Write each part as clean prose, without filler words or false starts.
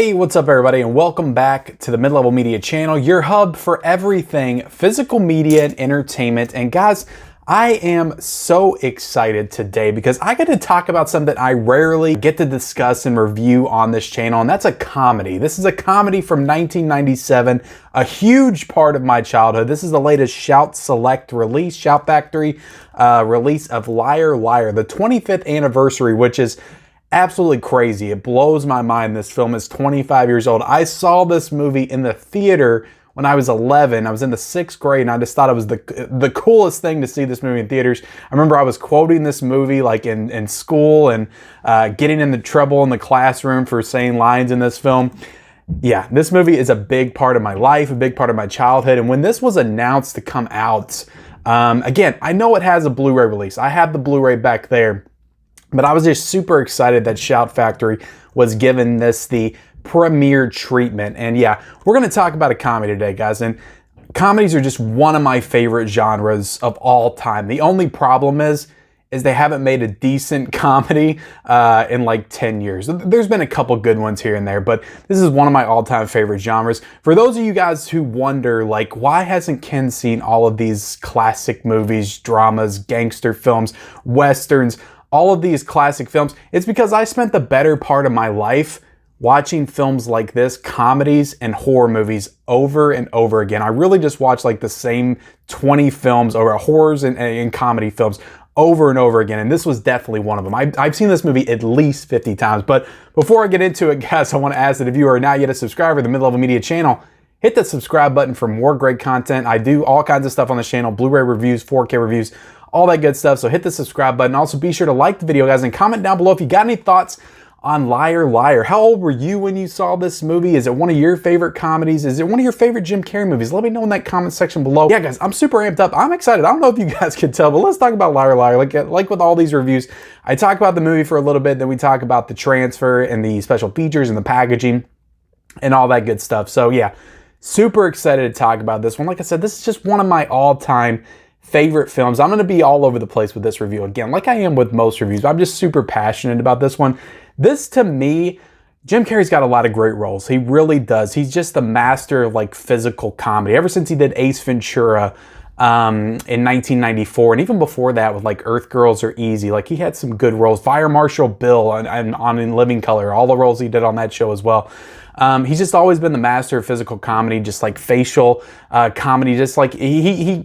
Hey, what's up everybody, and welcome back to the Mid-Level Media channel, your hub for everything physical media and entertainment. And guys, I am so excited today because I get to talk about something I rarely get to discuss and review on this channel, and that's a comedy. This is a comedy from 1997, a huge part of my childhood. This is the latest Shout Select release, Shout Factory release of Liar Liar, the 25th anniversary, which is absolutely crazy. It blows my mind. This film is 25 years old. I saw this movie in the theater when I was 11. I was in the 6th grade and I just thought it was the coolest thing to see this movie in theaters. I remember I was quoting this movie like in school and getting into trouble in the classroom for saying lines in this film. Yeah, this movie is a big part of my life, a big part of my childhood. And when this was announced to come out, again, I know it has a Blu-ray release. I had the Blu-ray back there. But I was just super excited that Shout Factory was giving this the premiere treatment. And yeah, we're going to talk about a comedy today, guys. And comedies are just one of my favorite genres of all time. The only problem is they haven't made a decent comedy in like 10 years. There's been a couple good ones here and there, but this is one of my all-time favorite genres. For those of you guys who wonder, like, why hasn't Ken seen all of these classic movies, dramas, gangster films, westerns, all of these classic films? It's because I spent the better part of my life watching films like this, comedies and horror movies, over and over again. I really just watched like the same 20 films, or horrors and comedy films, over and over again, and this was definitely one of them. I've seen this movie at least 50 times. But before I get into it, guys, I want to ask that if you are not yet a subscriber to the Mid-Level Media channel, hit the subscribe button for more great content. I do all kinds of stuff on this channel, Blu-ray reviews, 4K reviews, all that good stuff. So hit the subscribe button. Also be sure to like the video, guys, and comment down below if you got any thoughts on Liar Liar. How old were you when you saw this movie? Is it one of your favorite comedies? Is it one of your favorite Jim Carrey movies? Let me know in that comment section below. Yeah, guys, I'm super amped up. I'm excited. I don't know if you guys can tell, but let's talk about Liar Liar. Like with all these reviews, I talk about the movie for a little bit, then we talk about the transfer and the special features and the packaging and all that good stuff. So yeah, super excited to talk about this one. Like I said, this is just one of my all-time favorite films. I'm going to be all over the place with this review again, like I am with most reviews, but I'm just super passionate about this one. This, to me, Jim Carrey's got a lot of great roles. He really does. He's just the master of like physical comedy. Ever since he did Ace Ventura in 1994, and even before that with like Earth Girls Are Easy, like he had some good roles. Fire Marshal Bill on In Living Color, all the roles he did on that show as well. He's just always been the master of physical comedy, just like facial comedy. Just like he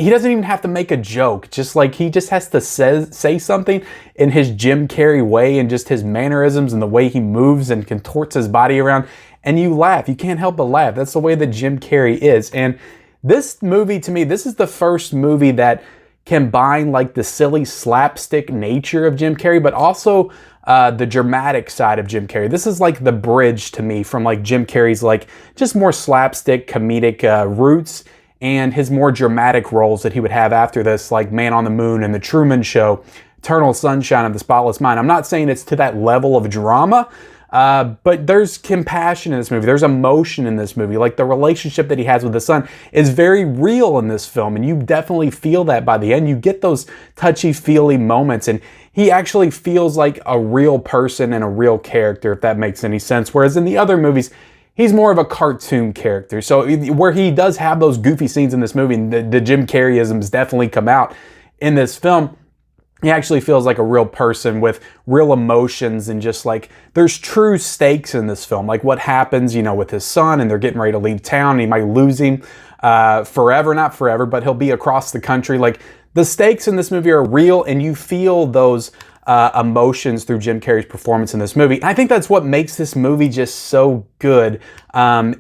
doesn't even have to make a joke. Just like he just has to say something in his Jim Carrey way, and just his mannerisms and the way he moves and contorts his body around, and you laugh. You can't help but laugh. That's the way that Jim Carrey is. And this movie, to me, this is the first movie that combined like the silly slapstick nature of Jim Carrey, but also the dramatic side of Jim Carrey. This is like the bridge to me from like Jim Carrey's like just more slapstick comedic roots and his more dramatic roles that he would have after this, like Man on the Moon and The Truman Show, Eternal Sunshine of the Spotless Mind. I'm not saying it's to that level of drama, but there's compassion in this movie. There's emotion in this movie. Like the relationship that he has with the son is very real in this film, and you definitely feel that by the end. You get those touchy-feely moments, and he actually feels like a real person and a real character, if that makes any sense. Whereas in the other movies, he's more of a cartoon character. So where he does have those goofy scenes in this movie, and the Jim Carreyisms definitely come out in this film, he actually feels like a real person with real emotions, and just like there's true stakes in this film. Like what happens, you know, with his son, and they're getting ready to leave town, and he might lose him forever, not forever, but he'll be across the country. Like the stakes in this movie are real, and you feel those emotions through Jim Carrey's performance in this movie. And I think that's what makes this movie just so good,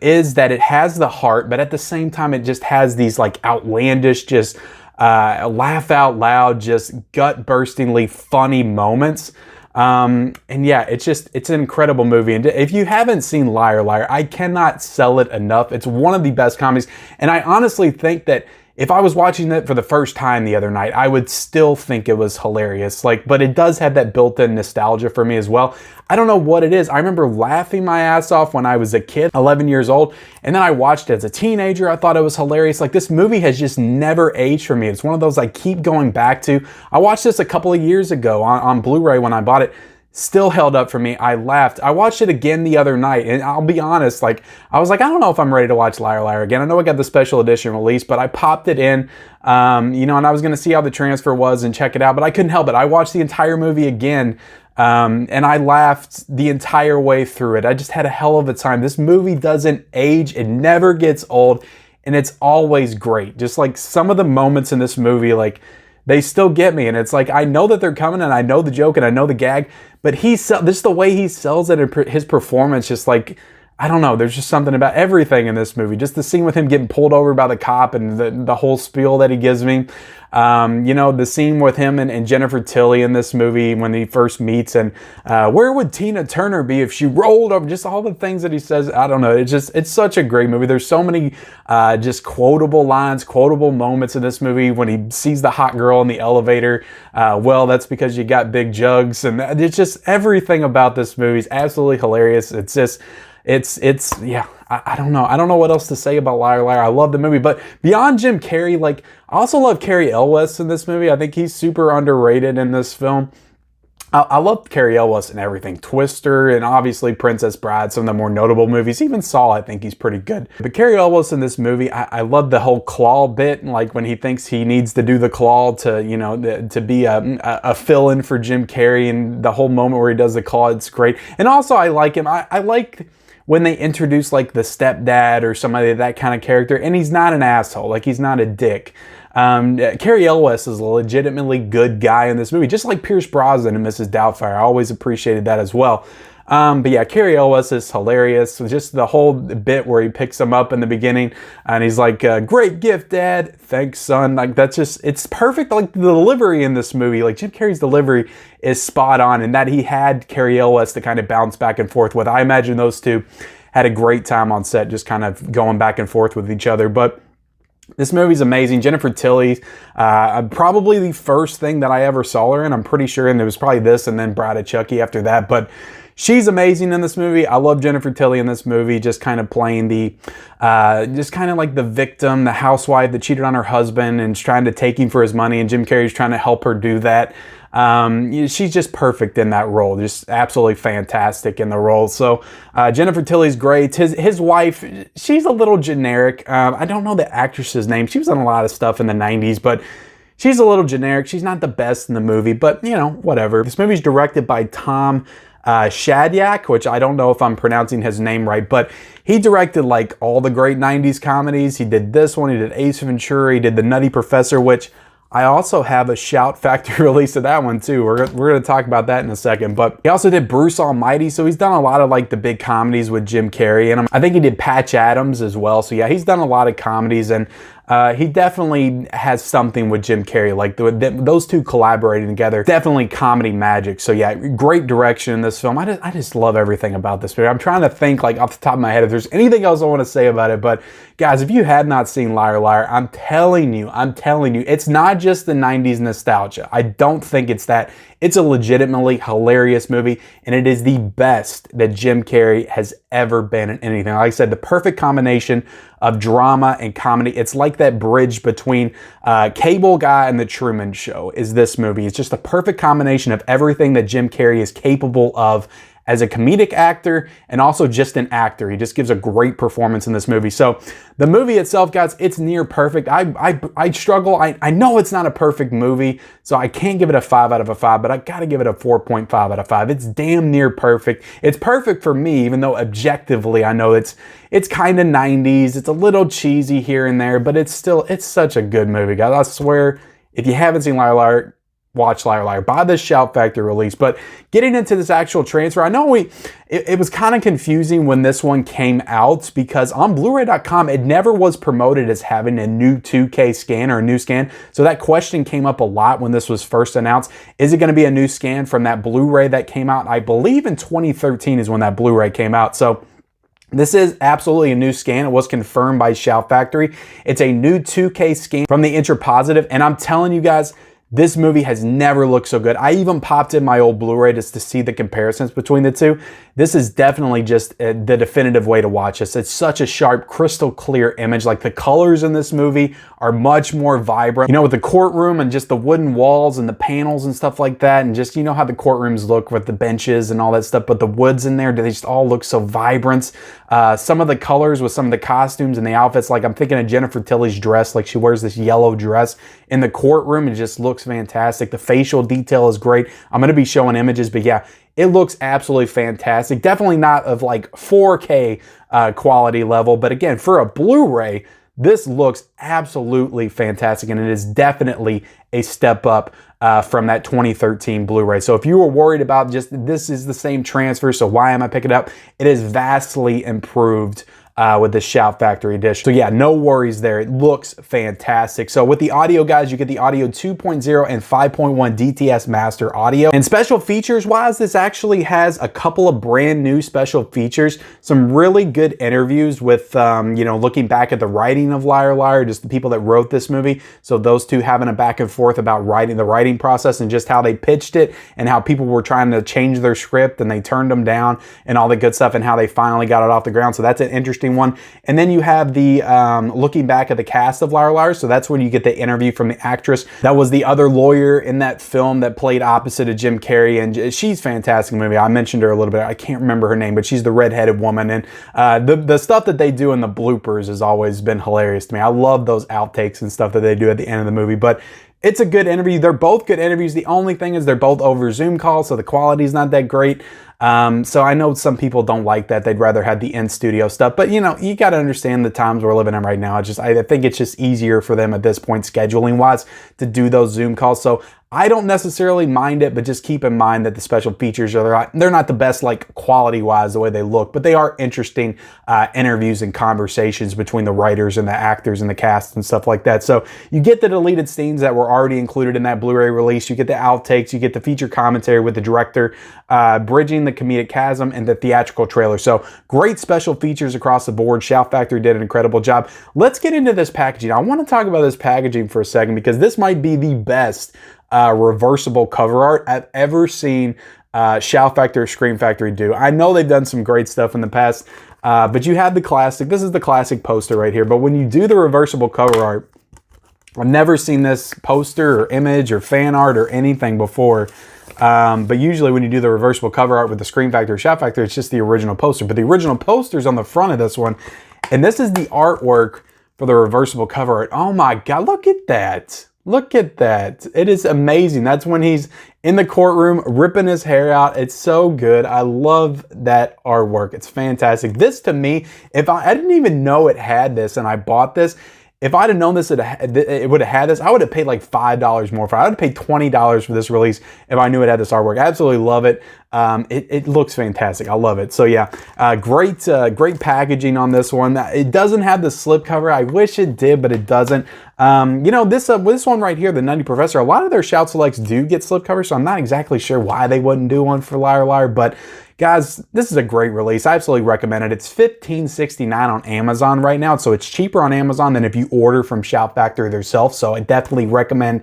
is that it has the heart, but at the same time, it just has these like outlandish, just laugh out loud, just gut-burstingly funny moments. And yeah, it's an incredible movie. And if you haven't seen Liar Liar, I cannot sell it enough. It's one of the best comedies. And I honestly think that if I was watching it for the first time the other night, I would still think it was hilarious. Like, but it does have that built-in nostalgia for me as well. I don't know what it is. I remember laughing my ass off when I was a kid, 11 years old, and then I watched it as a teenager. I thought it was hilarious. Like, this movie has just never aged for me. It's one of those I keep going back to. I watched this a couple of years ago on Blu-ray when I bought it. still held up for me. I laughed. I watched it again the other night, and I'll be honest, like, I was like, I don't know if I'm ready to watch Liar Liar again. I know I got the special edition release, but I popped it in, you know, and I was going to see how the transfer was and check it out, but I couldn't help it. I watched the entire movie again, and I laughed the entire way through it. I just had a hell of a time. This movie doesn't age. It never gets old, and it's always great. Just like some of the moments in this movie, like, they still get me, and it's like, I know that they're coming, and I know the joke, and I know the gag, but this is the way he sells it, and his performance, just like, I don't know, there's just something about everything in this movie. Just the scene with him getting pulled over by the cop and the whole spiel that he gives me. You know, the scene with him and Jennifer Tilly in this movie when he first meets, and where would Tina Turner be if she rolled over? Just all the things that he says. I don't know. It's such a great movie. There's so many just quotable lines, quotable moments in this movie when he sees the hot girl in the elevator. Well, that's because you got big jugs, and it's just everything about this movie is absolutely hilarious. It's just, yeah, I don't know. I don't know what else to say about Liar Liar. I love the movie, but beyond Jim Carrey, like, I also love Cary Elwes in this movie. I think he's super underrated in this film. I love Cary Elwes and everything. Twister and obviously Princess Bride, some of the more notable movies. Even Saw, I think he's pretty good. But Cary Elwes in this movie, I love the whole claw bit, like when he thinks he needs to do the claw to, you know, to be a fill-in for Jim Carrey, and the whole moment where he does the claw, it's great. And also I like him. I like when they introduce like the stepdad or somebody, that kind of character, and he's not an asshole, like he's not a dick. Cary Elwes is a legitimately good guy in this movie, just like Pierce Brosnan and Mrs. Doubtfire. I always appreciated that as well. But yeah, Cary Elwes is hilarious. Just the whole bit where he picks him up in the beginning and he's like, great gift, Dad. Thanks, son. Like, that's just, it's perfect. Like, the delivery in this movie, like Jim Carrey's delivery is spot on, and that he had Cary Elwes to kind of bounce back and forth with. I imagine those two had a great time on set, just kind of going back and forth with each other. But this movie's amazing. Jennifer Tilly, probably the first thing that I ever saw her in, I'm pretty sure, and it was probably this and then Bride of Chucky after that, but she's amazing in this movie. I love Jennifer Tilly in this movie, just kind of playing the, just kind of like the victim, the housewife that cheated on her husband and is trying to take him for his money, and Jim Carrey's trying to help her do that. She's just perfect in that role, just absolutely fantastic in the role. So Jennifer Tilly's great. His wife, she's a little generic. I don't know the actress's name. She was on a lot of stuff in the 90s, but she's a little generic. She's not the best in the movie, but you know, whatever. This movie's directed by Tom Shadyac, which I don't know if I'm pronouncing his name right, but he directed like all the great 90s comedies. He did this one, he did Ace Ventura, he did The Nutty Professor, which I also have a Shout Factory release of that one too. We're going to talk about that in a second. But he also did Bruce Almighty, so he's done a lot of like the big comedies with Jim Carrey, and I think he did Patch Adams as well. So yeah, he's done a lot of comedies, and he definitely has something with Jim Carrey. Like those two collaborating together, definitely comedy magic. So yeah, great direction in this film. I just love everything about this movie. I'm trying to think like off the top of my head if there's anything else I want to say about it. But guys, if you had not seen Liar Liar, I'm telling you, it's not just the 90s nostalgia. I don't think it's that. It's a legitimately hilarious movie, and it is the best that Jim Carrey has ever been in anything. Like I said, the perfect combination of drama and comedy. It's like that bridge between Cable Guy and The Truman Show is this movie. It's just a perfect combination of everything that Jim Carrey is capable of as a comedic actor and also just an actor. He just gives a great performance in this movie. So the movie itself, guys, it's near perfect. I struggle. I know it's not a perfect movie, so I can't give it a 5 out of a 5, but I gotta give it a 4.5 out of 5. It's damn near perfect. It's perfect for me, even though objectively I know it's kind of 90s. It's a little cheesy here and there, but it's such a good movie, guys. I swear, if you haven't seen Liar Liar, watch Liar Liar. Buy the Shout Factory release. But getting into this actual transfer, I know it was kind of confusing when this one came out, because on Blu-ray.com, it never was promoted as having a new 2K scan or a new scan. So that question came up a lot when this was first announced. Is it going to be a new scan from that Blu-ray that came out? I believe in 2013 is when that Blu-ray came out. So this is absolutely a new scan. It was confirmed by Shout Factory. It's a new 2K scan from the Intra Positive, and I'm telling you guys, This movie has never looked so good. I even popped in my old Blu-ray just to see the comparisons between the two. This is definitely just the definitive way to watch this. It's such a sharp, crystal clear image. Like, the colors in this movie are much more vibrant. You know, with the courtroom and just the wooden walls and the panels and stuff like that, and just, you know how the courtrooms look with the benches and all that stuff, but the woods in there, they just all look so vibrant. Some of the colors with some of the costumes and the outfits, like I'm thinking of Jennifer Tilly's dress, like she wears this yellow dress in the courtroom. It just looks fantastic. The facial detail is great. I'm going to be showing images, but yeah, it looks absolutely fantastic. Definitely not of like 4K quality level, but again, for a Blu-ray, this looks absolutely fantastic, and it is definitely a step up from that 2013 Blu-ray. So if you were worried about just this is the same transfer, so why am I picking it up? It is vastly improved with the Shout Factory edition. So yeah, no worries there. It looks fantastic. So with the audio, guys, you get the audio 2.0 and 5.1 DTS master audio. And special features wise, this actually has a couple of brand new special features. Some really good interviews with, you know, looking back at the writing of Liar Liar, just the people that wrote this movie. So those two having a back and forth about the writing process and just how they pitched it and how people were trying to change their script and they turned them down and all the good stuff and how they finally got it off the ground. So that's an interesting one. And then you have the looking back at the cast of Liar Liar. So that's when you get the interview from the actress that was the other lawyer in that film that played opposite of Jim Carrey, and she's fantastic in the movie. I mentioned her a little bit. I can't remember her name, but she's the redheaded woman. And the stuff that they do in the bloopers has always been hilarious to me. I love those outtakes and stuff that they do at the end of the movie. But it's a good interview. They're both good interviews. The only thing is they're both over Zoom calls, so the quality's not that great. So I know some people don't like that. They'd rather have the in-studio stuff. But, you know, you got to understand the times we're living in right now. I think it's just easier for them at this point, scheduling-wise, to do those Zoom calls. So I don't necessarily mind it, but just keep in mind that the special features they're not the best, like, quality-wise, the way they look, but they are interesting interviews and conversations between the writers and the actors and the cast and stuff like that. So you get the deleted scenes that were already included in that Blu-ray release. You get the outtakes. You get the feature commentary with the director, bridging the comedic chasm, and the theatrical trailer. So great special features across the board. Shout Factory did an incredible job. Let's get into this packaging. I want to talk about this packaging for a second because this might be the best reversible cover art I've ever seen Shout Factory or Scream Factory do. I know they've done some great stuff in the past, but you have the classic. This is the classic poster right here. But when you do the reversible cover art, I've never seen this poster or image or fan art or anything before. But usually when you do the reversible cover art with the Scream Factory or Shout Factory, it's just the original poster. But the original poster's on the front of this one. And this is the artwork for the reversible cover art. Oh my God, look at that. Look at that. It is amazing. That's when he's in the courtroom ripping his hair out. It's so good. I love that artwork. It's fantastic. This to me, if I didn't even know it had this and I bought this, if I'd have known this, it would have had this, I would have paid like $5 more for it. I would have paid $20 for this release if I knew it had this artwork. I absolutely love it. It looks fantastic. I love it. So yeah, great packaging on this one. It doesn't have the slipcover. I wish it did, but it doesn't. You know, this one right here, the Nutty Professor, a lot of their Shout Selects do get slipcovers, so I'm not exactly sure why they wouldn't do one for Liar Liar, but guys, this is a great release. I absolutely recommend it. It's $15.69 on Amazon right now, so it's cheaper on Amazon than if you order from Shout Factory themselves, so I definitely recommend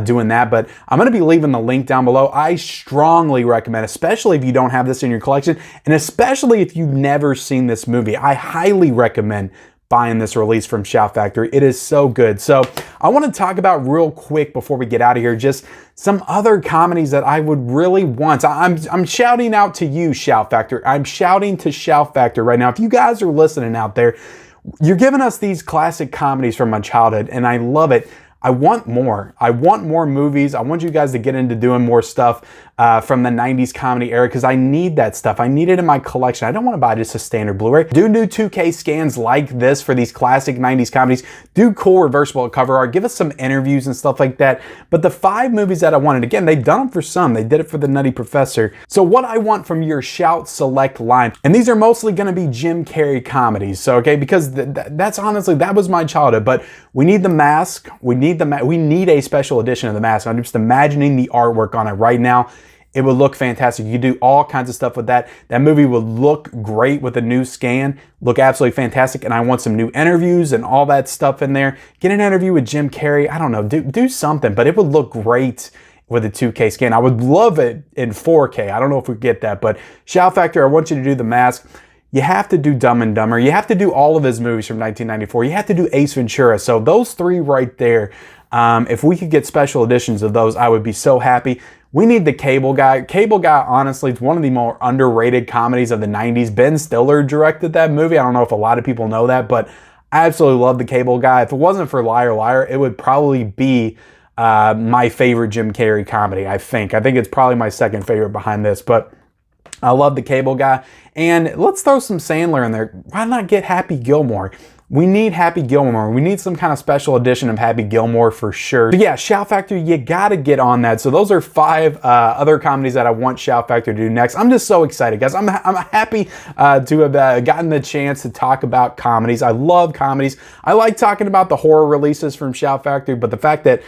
doing that. But I'm going to be leaving the link down below. I strongly recommend, especially if you don't have this in your collection, and especially if you've never seen this movie, I highly recommend buying this release from Shout Factory. It is so good. So I want to talk about real quick before we get out of here, just some other comedies that I would really want. I'm shouting out to you, Shout Factory. I'm shouting to Shout Factory right now. If you guys are listening out there, you're giving us these classic comedies from my childhood, and I love it. I want more. I want more movies. I want you guys to get into doing more stuff from the 90s comedy era because I need that stuff. I need it in my collection. I don't want to buy just a standard Blu-ray. Do new 2K scans like this for these classic 90s comedies. Do cool reversible cover art. Give us some interviews and stuff like that. But the 5 movies that I wanted, again, they've done them for some. They did it for the Nutty Professor. So what I want from your Shout Select line, and these are mostly going to be Jim Carrey comedies. So, okay, because that's honestly, that was my childhood. But we need The Mask. We need a special edition of The Mask. I'm just imagining the artwork on it right now. it would look fantastic. You could do all kinds of stuff with that. That movie would look great with a new scan, look absolutely fantastic. And I want some new interviews and all that stuff in there. Get an interview with Jim Carrey. I don't know, do something, but it would look great with a 2K scan. I would love it in 4K. I don't know if we get that, but Shout Factor, I want you to do The Mask. You have to do Dumb and Dumber. You have to do all of his movies from 1994. You have to do Ace Ventura. So those three right there, if we could get special editions of those, I would be so happy. We need The Cable Guy. Cable Guy, honestly, it's one of the more underrated comedies of the 90s. Ben Stiller directed that movie. I don't know if a lot of people know that, but I absolutely love The Cable Guy. If it wasn't for Liar Liar, it would probably be my favorite Jim Carrey comedy, I think. I think it's probably my second favorite behind this, but I love The Cable Guy. And let's throw some Sandler in there. Why not get Happy Gilmore? We need Happy Gilmore. We need some kind of special edition of Happy Gilmore for sure. But yeah, Shout Factor, you gotta get on that. So those are 5 other comedies that I want Shout Factor to do next. I'm just so excited, guys. I'm happy to have gotten the chance to talk about comedies. I love comedies. I like talking about the horror releases from Shout Factor, but the fact that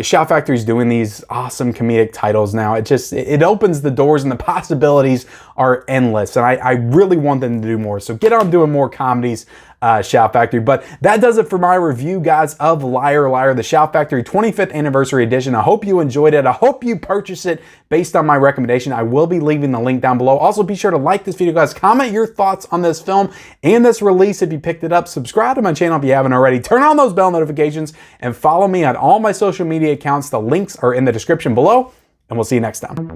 Shout Factor is doing these awesome comedic titles now, it opens the doors and the possibilities are endless. And I really want them to do more. So get on doing more comedies, Shout Factory. But that does it for my review, guys, of Liar Liar, the Shout Factory 25th Anniversary Edition. I hope you enjoyed it. I hope you purchase it based on my recommendation. I will be leaving the link down below. Also, be sure to like this video, guys. Comment your thoughts on this film and this release if you picked it up. Subscribe to my channel if you haven't already. Turn on those bell notifications and follow me on all my social media accounts. The links are in the description below, and we'll see you next time.